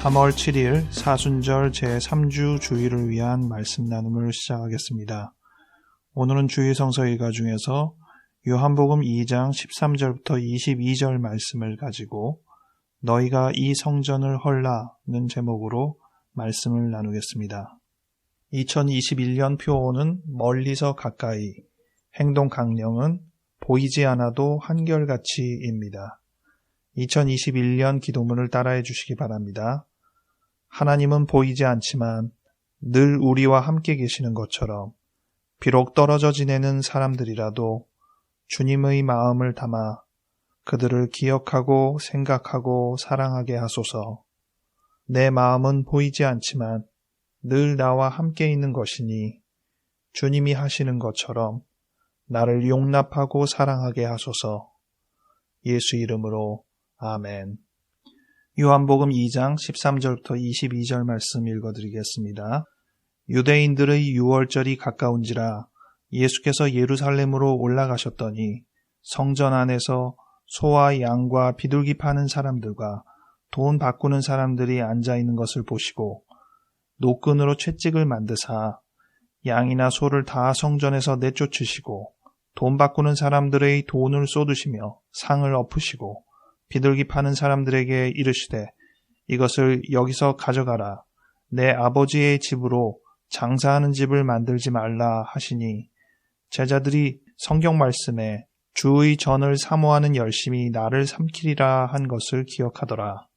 3월 7일 사순절 제3주 주일을 위한 말씀 나눔을 시작하겠습니다. 오늘은 주일 성서 일가 중에서 요한복음 2장 13절부터 22절 말씀을 가지고 너희가 이 성전을 헐라는 제목으로 말씀을 나누겠습니다. 2021년 표어는 멀리서 가까이, 행동 강령은 보이지 않아도 한결같이입니다. 2021년 기도문을 따라해 주시기 바랍니다. 하나님은 보이지 않지만 늘 우리와 함께 계시는 것처럼 비록 떨어져 지내는 사람들이라도 주님의 마음을 담아 그들을 기억하고 생각하고 사랑하게 하소서. 내 마음은 보이지 않지만 늘 나와 함께 있는 것이니 주님이 하시는 것처럼 나를 용납하고 사랑하게 하소서. 예수 이름으로 아멘. 요한복음 2장 13절부터 22절 말씀 읽어드리겠습니다. 유대인들의 유월절이 가까운지라 예수께서 예루살렘으로 올라가셨더니 성전 안에서 소와 양과 비둘기 파는 사람들과 돈 바꾸는 사람들이 앉아있는 것을 보시고 노끈으로 채찍을 만드사 양이나 소를 다 성전에서 내쫓으시고 돈 바꾸는 사람들의 돈을 쏟으시며 상을 엎으시고 비둘기 파는 사람들에게 이르시되 이것을 여기서 가져가라. 내 아버지의 집으로 장사하는 집을 만들지 말라 하시니 제자들이 성경 말씀에 주의 전을 사모하는 열심이 나를 삼키리라 한 것을 기억하더라.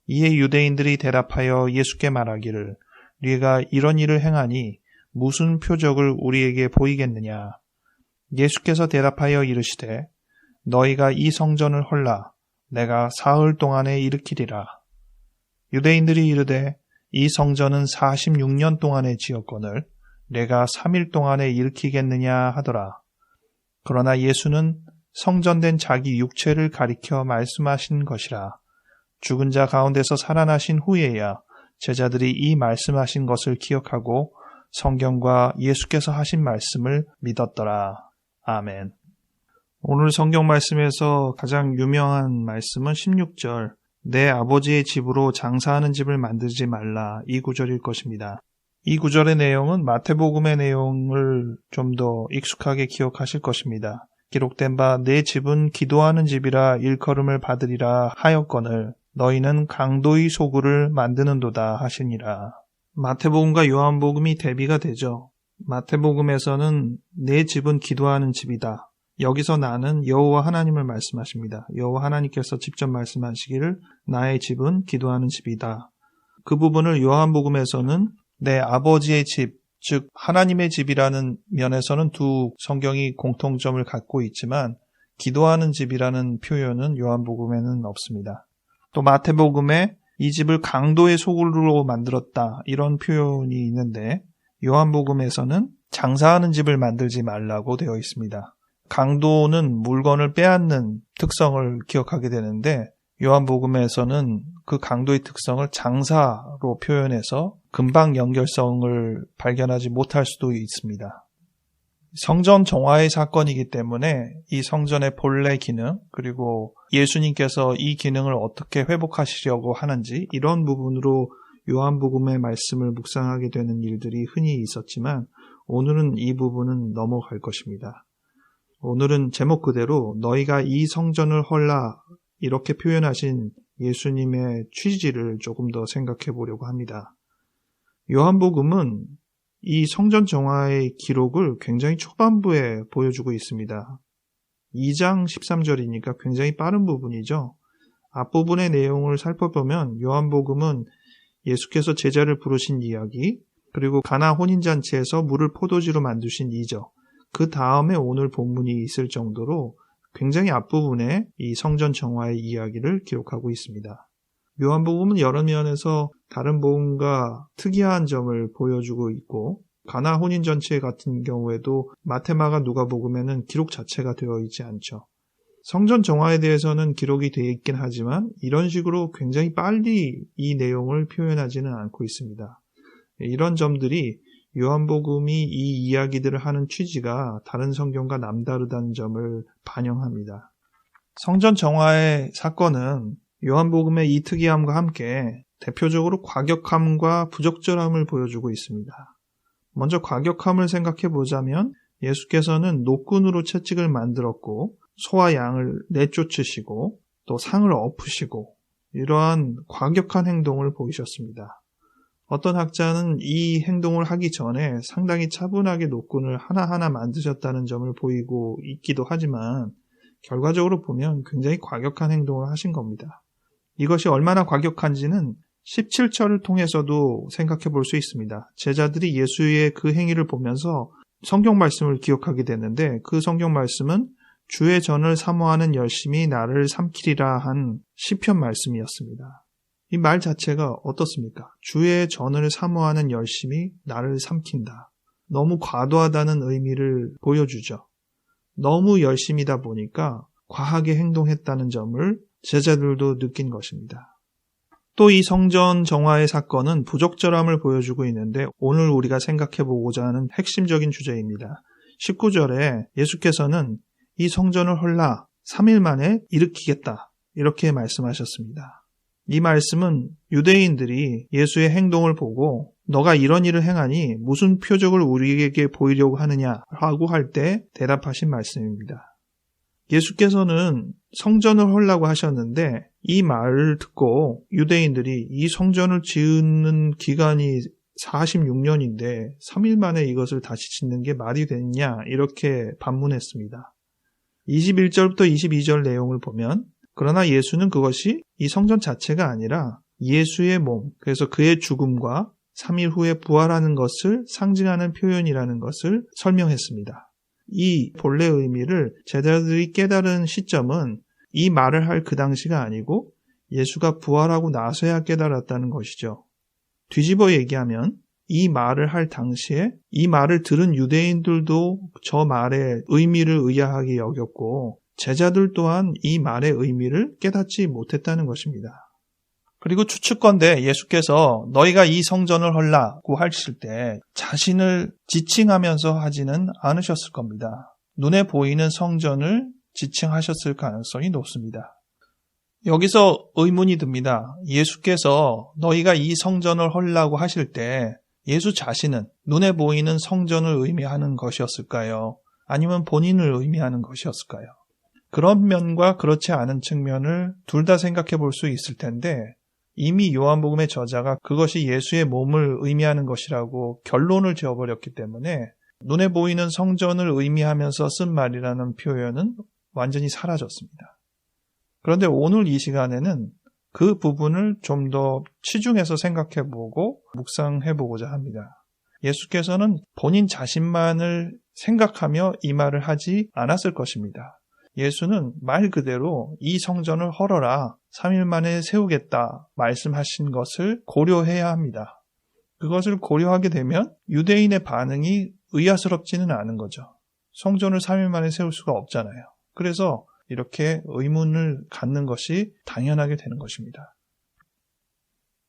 이에 유대인들이 대답하여 예수께 말하기를 네가 이런 일을 행하니 무슨 표적을 우리에게 보이겠느냐. 예수께서 대답하여 이르시되 너희가 이 성전을 헐라 내가 사흘 동안에 일으키리라. 유대인들이 이르되 이 성전은 46년 동안에 지었거늘 내가 3일 동안에 일으키겠느냐 하더라. 그러나 예수는 성전된 자기 육체를 가리켜 말씀하신 것이라. 죽은 자 가운데서 살아나신 후에야 제자들이 이 말씀하신 것을 기억하고 성경과 예수께서 하신 말씀을 믿었더라. 아멘. 오늘 성경 말씀에서 가장 유명한 말씀은 16절, 내 아버지의 집으로 장사하는 집을 만들지 말라 이 구절일 것입니다. 이 구절의 내용은 마태복음의 내용을 좀 더 익숙하게 기억하실 것입니다. 기록된 바 내 집은 기도하는 집이라 일컬음을 받으리라 하였거늘 너희는 강도의 소굴을 만드는도다 하시니라. 마태복음과 요한복음이 대비가 되죠. 마태복음에서는 내 집은 기도하는 집이다. 여기서 나는 여호와 하나님을 말씀하십니다. 여호와 하나님께서 직접 말씀하시기를 나의 집은 기도하는 집이다. 그 부분을 요한복음에서는 내 아버지의 집, 즉 하나님의 집이라는 면에서는 두 성경이 공통점을 갖고 있지만 기도하는 집이라는 표현은 요한복음에는 없습니다. 또 마태복음에 이 집을 강도의 소굴로 만들었다 이런 표현이 있는데 요한복음에서는 장사하는 집을 만들지 말라고 되어 있습니다. 강도는 물건을 빼앗는 특성을 기억하게 되는데 요한복음에서는 그 강도의 특성을 장사로 표현해서 금방 연결성을 발견하지 못할 수도 있습니다. 성전 정화의 사건이기 때문에 이 성전의 본래 기능 그리고 예수님께서 이 기능을 어떻게 회복하시려고 하는지 이런 부분으로 요한복음의 말씀을 묵상하게 되는 일들이 흔히 있었지만 오늘은 이 부분은 넘어갈 것입니다. 오늘은 제목 그대로 너희가 이 성전을 헐라 이렇게 표현하신 예수님의 취지를 조금 더 생각해 보려고 합니다. 요한복음은 이 성전 정화의 기록을 굉장히 초반부에 보여주고 있습니다. 2장 13절이니까 굉장히 빠른 부분이죠. 앞부분의 내용을 살펴보면 요한복음은 예수께서 제자를 부르신 이야기 그리고 가나 혼인잔치에서 물을 포도주로 만드신 이적 그 다음에 오늘 본문이 있을 정도로 굉장히 앞부분에 이 성전 정화의 이야기를 기록하고 있습니다. 요한복음은 여러 면에서 다른 복음과 특이한 점을 보여주고 있고 가나 혼인잔치 같은 경우에도 마태마가 누가복음에는 기록 자체가 되어 있지 않죠. 성전 정화에 대해서는 기록이 되어 있긴 하지만 이런 식으로 굉장히 빨리 이 내용을 표현하지는 않고 있습니다. 이런 점들이 요한복음이 이 이야기들을 하는 취지가 다른 성경과 남다르다는 점을 반영합니다. 성전 정화의 사건은 요한복음의 이 특이함과 함께 대표적으로 과격함과 부적절함을 보여주고 있습니다. 먼저 과격함을 생각해 보자면 예수께서는 노끈으로 채찍을 만들었고 소와 양을 내쫓으시고 또 상을 엎으시고 이러한 과격한 행동을 보이셨습니다. 어떤 학자는 이 행동을 하기 전에 상당히 차분하게 노끈을 하나하나 만드셨다는 점을 보이고 있기도 하지만 결과적으로 보면 굉장히 과격한 행동을 하신 겁니다. 이것이 얼마나 과격한지는 17절을 통해서도 생각해 볼 수 있습니다. 제자들이 예수의 그 행위를 보면서 성경 말씀을 기억하게 됐는데 그 성경 말씀은 주의 전을 사모하는 열심이 나를 삼키리라 한 시편 말씀이었습니다. 이 말 자체가 어떻습니까? 주의 전을 사모하는 열심이 나를 삼킨다. 너무 과도하다는 의미를 보여주죠. 너무 열심이다 보니까 과하게 행동했다는 점을 제자들도 느낀 것입니다. 또 이 성전 정화의 사건은 부적절함을 보여주고 있는데 오늘 우리가 생각해 보고자 하는 핵심적인 주제입니다. 19절에 예수께서는 이 성전을 헐라 3일 만에 일으키겠다 이렇게 말씀하셨습니다. 이 말씀은 유대인들이 예수의 행동을 보고 너가 이런 일을 행하니 무슨 표적을 우리에게 보이려고 하느냐라고 할 때 대답하신 말씀입니다. 예수께서는 성전을 헐라고 하셨는데 이 말을 듣고 유대인들이 이 성전을 지은 기간이 46년인데 3일 만에 이것을 다시 짓는 게 말이 되느냐 이렇게 반문했습니다. 21절부터 22절 내용을 보면 그러나 예수는 그것이 이 성전 자체가 아니라 예수의 몸, 그래서 그의 죽음과 3일 후에 부활하는 것을 상징하는 표현이라는 것을 설명했습니다. 이 본래 의미를 제자들이 깨달은 시점은 이 말을 할 그 당시가 아니고 예수가 부활하고 나서야 깨달았다는 것이죠. 뒤집어 얘기하면 이 말을 할 당시에 이 말을 들은 유대인들도 저 말의 의미를 의아하게 여겼고 제자들 또한 이 말의 의미를 깨닫지 못했다는 것입니다. 그리고 추측건대 예수께서 너희가 이 성전을 헐라고 하실 때 자신을 지칭하면서 하지는 않으셨을 겁니다. 눈에 보이는 성전을 지칭하셨을 가능성이 높습니다. 여기서 의문이 듭니다. 예수께서 너희가 이 성전을 헐라고 하실 때 예수 자신은 눈에 보이는 성전을 의미하는 것이었을까요? 아니면 본인을 의미하는 것이었을까요? 그런 면과 그렇지 않은 측면을 둘 다 생각해 볼 수 있을 텐데 이미 요한복음의 저자가 그것이 예수의 몸을 의미하는 것이라고 결론을 지어버렸기 때문에 눈에 보이는 성전을 의미하면서 쓴 말이라는 표현은 완전히 사라졌습니다. 그런데 오늘 이 시간에는 그 부분을 좀 더 치중해서 생각해보고 묵상해보고자 합니다. 예수께서는 본인 자신만을 생각하며 이 말을 하지 않았을 것입니다. 예수는 말 그대로 이 성전을 헐어라 3일 만에 세우겠다 말씀하신 것을 고려해야 합니다. 그것을 고려하게 되면 유대인의 반응이 의아스럽지는 않은 거죠. 성전을 3일 만에 세울 수가 없잖아요. 그래서 이렇게 의문을 갖는 것이 당연하게 되는 것입니다.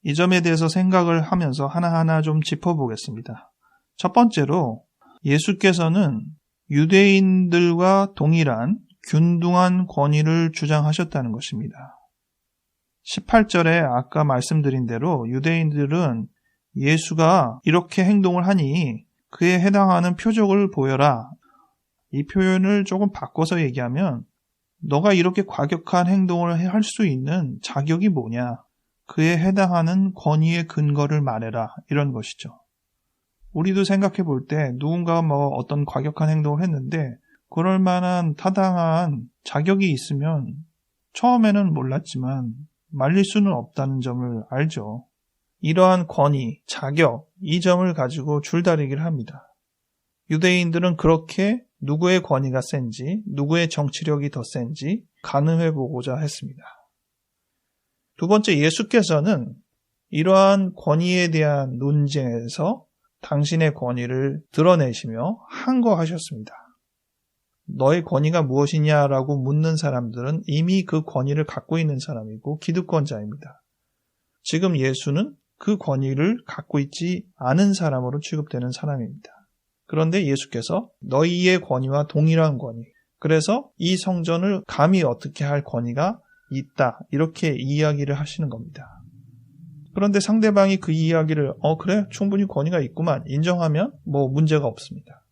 이 점에 대해서 생각을 하면서 하나하나 좀 짚어보겠습니다. 첫 번째로 예수께서는 유대인들과 동일한 균등한 권위를 주장하셨다는 것입니다. 18절에 아까 말씀드린 대로 유대인들은 예수가 이렇게 행동을 하니 그에 해당하는 표적을 보여라. 이 표현을 조금 바꿔서 얘기하면 너가 이렇게 과격한 행동을 할 수 있는 자격이 뭐냐? 그에 해당하는 권위의 근거를 말해라. 이런 것이죠. 우리도 생각해 볼 때 누군가 어떤 과격한 행동을 했는데 그럴 만한 타당한 자격이 있으면 처음에는 몰랐지만 말릴 수는 없다는 점을 알죠. 이러한 권위, 자격, 이 점을 가지고 줄다리기를 합니다. 유대인들은 그렇게 누구의 권위가 센지, 누구의 정치력이 더 센지 가늠해보고자 했습니다. 두 번째, 예수께서는 이러한 권위에 대한 논쟁에서 당신의 권위를 드러내시며 항거하셨습니다. 너의 권위가 무엇이냐라고 묻는 사람들은 이미 그 권위를 갖고 있는 사람이고 기득권자입니다. 지금 예수는 그 권위를 갖고 있지 않은 사람으로 취급되는 사람입니다. 그런데 예수께서 너희의 권위와 동일한 권위, 그래서 이 성전을 감히 어떻게 할 권위가 있다, 이렇게 이야기를 하시는 겁니다. 그런데 상대방이 그 이야기를 그래? 충분히 권위가 있구만 인정하면 문제가 없습니다.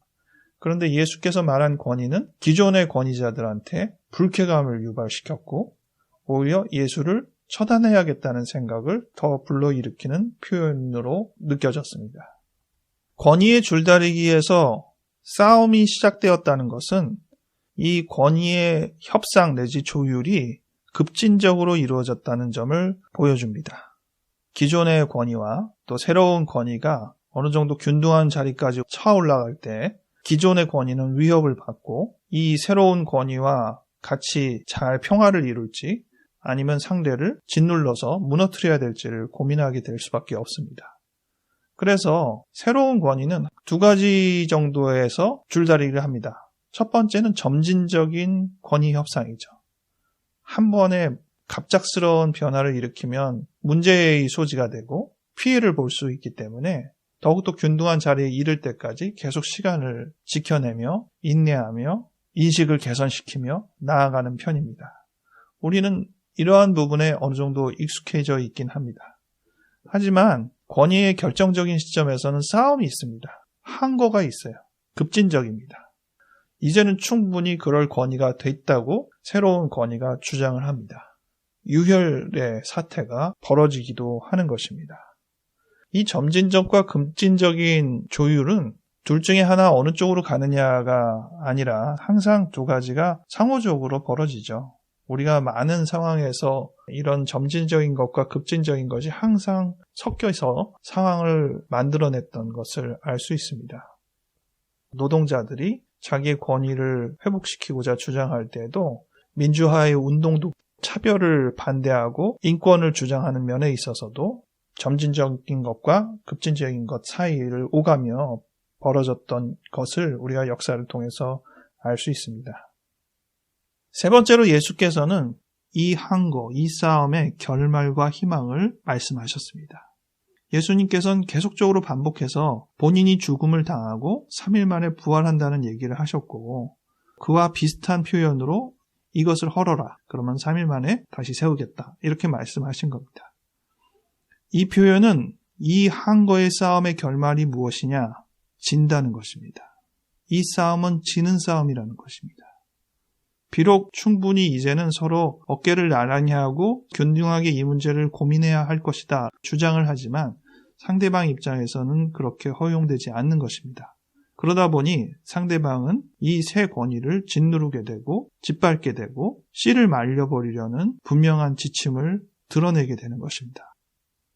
그런데 예수께서 말한 권위는 기존의 권위자들한테 불쾌감을 유발시켰고 오히려 예수를 처단해야겠다는 생각을 더 불러일으키는 표현으로 느껴졌습니다. 권위의 줄다리기에서 싸움이 시작되었다는 것은 이 권위의 협상 내지 조율이 급진적으로 이루어졌다는 점을 보여줍니다. 기존의 권위와 또 새로운 권위가 어느 정도 균등한 자리까지 차올라갈 때 기존의 권위는 위협을 받고 이 새로운 권위와 같이 잘 평화를 이룰지 아니면 상대를 짓눌러서 무너뜨려야 될지를 고민하게 될 수밖에 없습니다. 그래서 새로운 권위는 두 가지 정도에서 줄다리기를 합니다. 첫 번째는 점진적인 권위 협상이죠. 한 번에 갑작스러운 변화를 일으키면 문제의 소지가 되고 피해를 볼 수 있기 때문에 더욱더 균등한 자리에 이를 때까지 계속 시간을 지켜내며 인내하며 인식을 개선시키며 나아가는 편입니다. 우리는 이러한 부분에 어느 정도 익숙해져 있긴 합니다. 하지만 권위의 결정적인 시점에서는 싸움이 있습니다. 항거가 있어요. 급진적입니다. 이제는 충분히 그럴 권위가 됐다고 새로운 권위가 주장을 합니다. 유혈의 사태가 벌어지기도 하는 것입니다. 이 점진적과 급진적인 조율은 둘 중에 하나 어느 쪽으로 가느냐가 아니라 항상 두 가지가 상호적으로 벌어지죠. 우리가 많은 상황에서 이런 점진적인 것과 급진적인 것이 항상 섞여서 상황을 만들어냈던 것을 알 수 있습니다. 노동자들이 자기의 권위를 회복시키고자 주장할 때에도 민주화의 운동도 차별을 반대하고 인권을 주장하는 면에 있어서도 점진적인 것과 급진적인 것 사이를 오가며 벌어졌던 것을 우리가 역사를 통해서 알 수 있습니다. 세 번째로 예수께서는 이 항거, 이 싸움의 결말과 희망을 말씀하셨습니다. 예수님께서는 계속적으로 반복해서 본인이 죽음을 당하고 3일 만에 부활한다는 얘기를 하셨고 그와 비슷한 표현으로 이것을 헐어라. 그러면 3일 만에 다시 세우겠다. 이렇게 말씀하신 겁니다. 이 표현은 이 항거의 싸움의 결말이 무엇이냐? 진다는 것입니다. 이 싸움은 지는 싸움이라는 것입니다. 비록 충분히 이제는 서로 어깨를 나란히 하고 균등하게 이 문제를 고민해야 할 것이다 주장을 하지만 상대방 입장에서는 그렇게 허용되지 않는 것입니다. 그러다 보니 상대방은 이 새 권위를 짓누르게 되고 짓밟게 되고 씨를 말려버리려는 분명한 지침을 드러내게 되는 것입니다.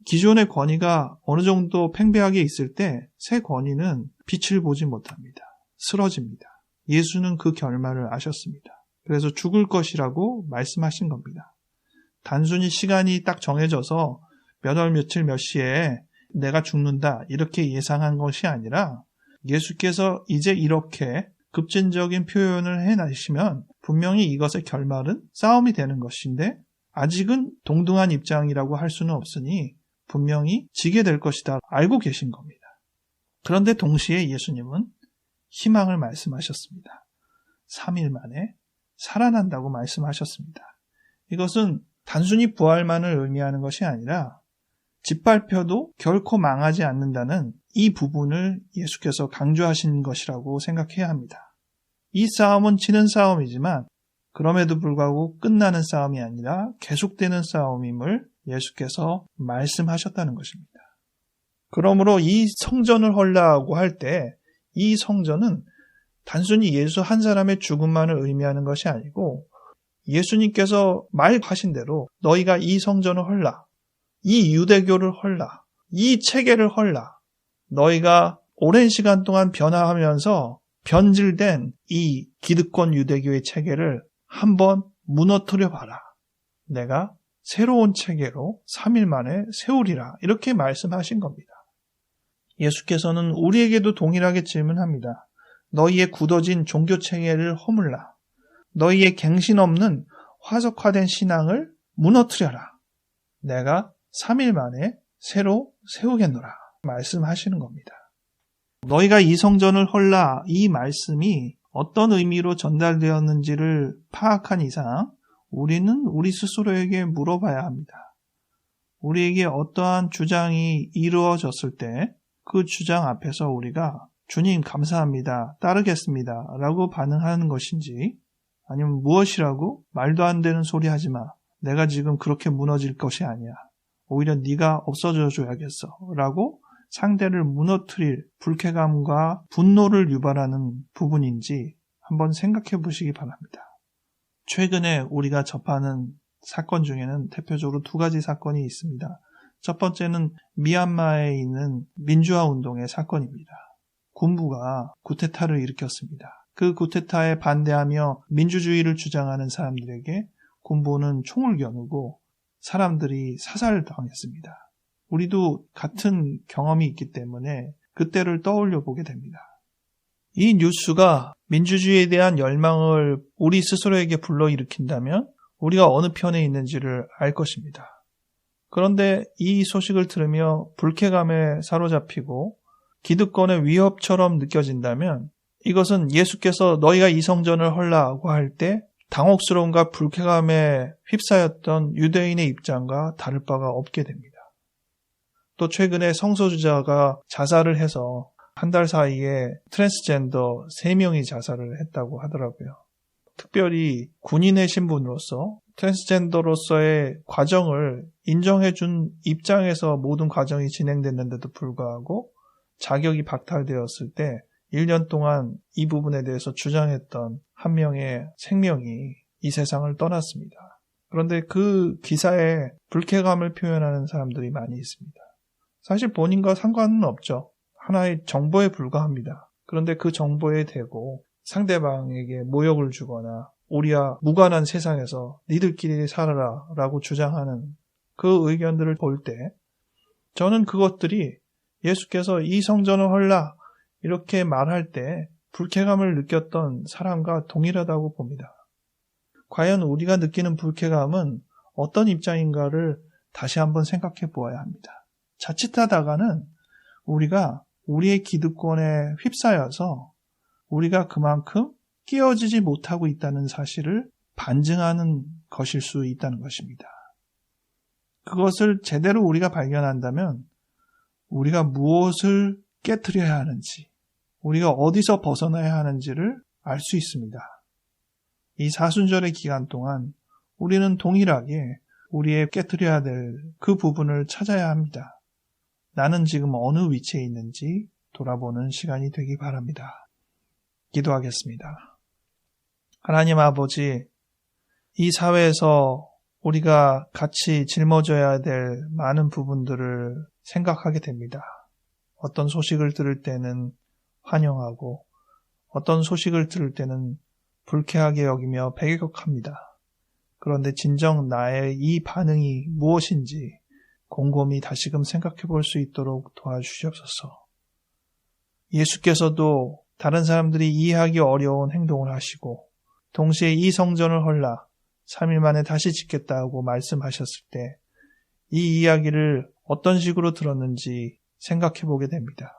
기존의 권위가 어느 정도 팽배하게 있을 때 새 권위는 빛을 보지 못합니다. 쓰러집니다. 예수는 그 결말을 아셨습니다. 그래서 죽을 것이라고 말씀하신 겁니다. 단순히 시간이 딱 정해져서 몇 월 며칠 몇 시에 내가 죽는다 이렇게 예상한 것이 아니라 예수께서 이제 이렇게 급진적인 표현을 해내시면 분명히 이것의 결말은 싸움이 되는 것인데 아직은 동등한 입장이라고 할 수는 없으니 분명히 지게 될 것이다 알고 계신 겁니다. 그런데 동시에 예수님은 희망을 말씀하셨습니다. 3일 만에 살아난다고 말씀하셨습니다. 이것은 단순히 부활만을 의미하는 것이 아니라 짓밟혀도 결코 망하지 않는다는 이 부분을 예수께서 강조하신 것이라고 생각해야 합니다. 이 싸움은 지는 싸움이지만 그럼에도 불구하고 끝나는 싸움이 아니라 계속되는 싸움임을 예수께서 말씀하셨다는 것입니다. 그러므로 이 성전을 헐라고 할 때 이 성전은 단순히 예수 한 사람의 죽음만을 의미하는 것이 아니고 예수님께서 말하신 대로 너희가 이 성전을 헐라, 이 유대교를 헐라, 이 체계를 헐라, 너희가 오랜 시간 동안 변화하면서 변질된 이 기득권 유대교의 체계를 한번 무너뜨려 봐라. 내가 새로운 체계로 3일 만에 세우리라. 이렇게 말씀하신 겁니다. 예수께서는 우리에게도 동일하게 질문합니다. 너희의 굳어진 종교 체계를 허물라. 너희의 갱신 없는 화석화된 신앙을 무너뜨려라. 내가 3일 만에 새로 세우겠노라. 말씀하시는 겁니다. 너희가 이 성전을 헐라. 이 말씀이 어떤 의미로 전달되었는지를 파악한 이상 우리는 우리 스스로에게 물어봐야 합니다. 우리에게 어떠한 주장이 이루어졌을 때 그 주장 앞에서 우리가 주님 감사합니다, 따르겠습니다 라고 반응하는 것인지, 아니면 무엇이라고 말도 안 되는 소리 하지 마, 내가 지금 그렇게 무너질 것이 아니야, 오히려 네가 없어져 줘야겠어 라고 상대를 무너뜨릴 불쾌감과 분노를 유발하는 부분인지 한번 생각해 보시기 바랍니다. 최근에 우리가 접하는 사건 중에는 대표적으로 두 가지 사건이 있습니다. 첫 번째는 미얀마에 있는 민주화 운동의 사건입니다. 군부가 쿠데타를 일으켰습니다. 그 쿠데타에 반대하며 민주주의를 주장하는 사람들에게 군부는 총을 겨누고 사람들이 사살당했습니다. 우리도 같은 경험이 있기 때문에 그때를 떠올려 보게 됩니다. 이 뉴스가 민주주의에 대한 열망을 우리 스스로에게 불러일으킨다면 우리가 어느 편에 있는지를 알 것입니다. 그런데 이 소식을 들으며 불쾌감에 사로잡히고 기득권의 위협처럼 느껴진다면 이것은 예수께서 너희가 이 성전을 헐라고 할 때 당혹스러움과 불쾌감에 휩싸였던 유대인의 입장과 다를 바가 없게 됩니다. 또 최근에 성소수자가 자살을 해서 한 달 사이에 트랜스젠더 3명이 자살을 했다고 하더라고요. 특별히 군인의 신분으로서 트랜스젠더로서의 과정을 인정해준 입장에서 모든 과정이 진행됐는데도 불구하고 자격이 박탈되었을 때 1년 동안 이 부분에 대해서 주장했던 한 명의 생명이 이 세상을 떠났습니다. 그런데 그 기사에 불쾌감을 표현하는 사람들이 많이 있습니다. 사실 본인과 상관은 없죠. 하나의 정보에 불과합니다. 그런데 그 정보에 대고 상대방에게 모욕을 주거나 우리와 무관한 세상에서 니들끼리 살아라 라고 주장하는 그 의견들을 볼 때 저는 그것들이 예수께서 이 성전을 헐라 이렇게 말할 때 불쾌감을 느꼈던 사람과 동일하다고 봅니다. 과연 우리가 느끼는 불쾌감은 어떤 입장인가를 다시 한번 생각해 보아야 합니다. 자칫하다가는 우리가 우리의 기득권에 휩싸여서 우리가 그만큼 끼어지지 못하고 있다는 사실을 반증하는 것일 수 있다는 것입니다. 그것을 제대로 우리가 발견한다면 우리가 무엇을 깨트려야 하는지, 우리가 어디서 벗어나야 하는지를 알 수 있습니다. 이 사순절의 기간 동안 우리는 동일하게 우리의 깨트려야 될 그 부분을 찾아야 합니다. 나는 지금 어느 위치에 있는지 돌아보는 시간이 되기 바랍니다. 기도하겠습니다. 하나님 아버지, 이 사회에서 우리가 같이 짊어져야 될 많은 부분들을 생각하게 됩니다. 어떤 소식을 들을 때는 환영하고 어떤 소식을 들을 때는 불쾌하게 여기며 배격합니다. 그런데 진정 나의 이 반응이 무엇인지 곰곰이 다시금 생각해 볼 수 있도록 도와주시옵소서. 예수께서도 다른 사람들이 이해하기 어려운 행동을 하시고 동시에 이 성전을 헐라 3일 만에 다시 짓겠다고 말씀하셨을 때 이 이야기를 어떤 식으로 들었는지 생각해 보게 됩니다.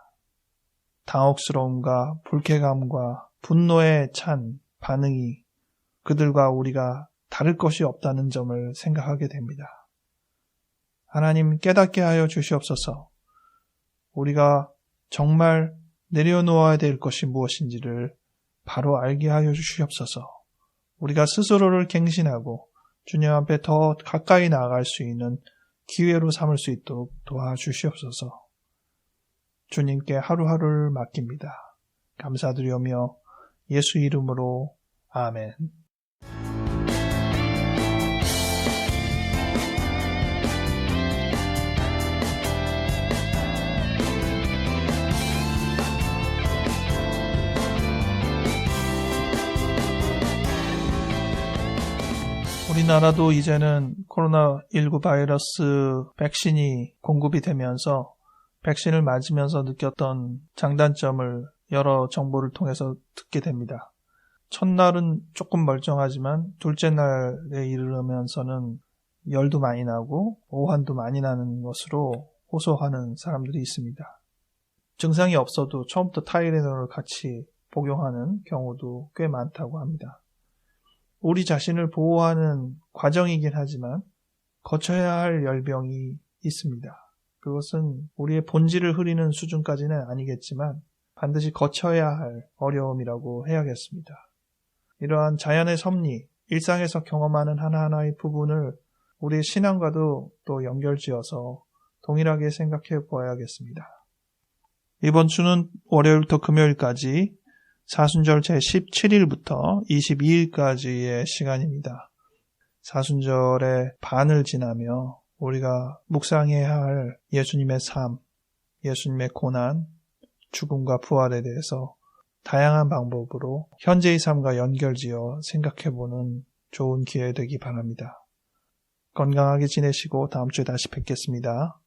당혹스러움과 불쾌감과 분노에 찬 반응이 그들과 우리가 다를 것이 없다는 점을 생각하게 됩니다. 하나님 깨닫게 하여 주시옵소서. 우리가 정말 내려놓아야 될 것이 무엇인지를 바로 알게 하여 주시옵소서. 우리가 스스로를 갱신하고 주님 앞에 더 가까이 나아갈 수 있는 기회로 삼을 수 있도록 도와주시옵소서. 주님께 하루하루를 맡깁니다. 감사드리오며 예수 이름으로 아멘. 우리나라도 이제는 코로나19 바이러스 백신이 공급이 되면서 백신을 맞으면서 느꼈던 장단점을 여러 정보를 통해서 듣게 됩니다. 첫날은 조금 멀쩡하지만 둘째 날에 이르면서는 열도 많이 나고 오한도 많이 나는 것으로 호소하는 사람들이 있습니다. 증상이 없어도 처음부터 타이레놀을 같이 복용하는 경우도 꽤 많다고 합니다. 우리 자신을 보호하는 과정이긴 하지만 거쳐야 할 열병이 있습니다. 그것은 우리의 본질을 흐리는 수준까지는 아니겠지만 반드시 거쳐야 할 어려움이라고 해야겠습니다. 이러한 자연의 섭리, 일상에서 경험하는 하나하나의 부분을 우리의 신앙과도 또 연결지어서 동일하게 생각해 보아야겠습니다. 이번 주는 월요일부터 금요일까지 사순절 제17일부터 22일까지의 시간입니다. 사순절의 반을 지나며 우리가 묵상해야 할 예수님의 삶, 예수님의 고난, 죽음과 부활에 대해서 다양한 방법으로 현재의 삶과 연결지어 생각해보는 좋은 기회 되기 바랍니다. 건강하게 지내시고 다음 주에 다시 뵙겠습니다.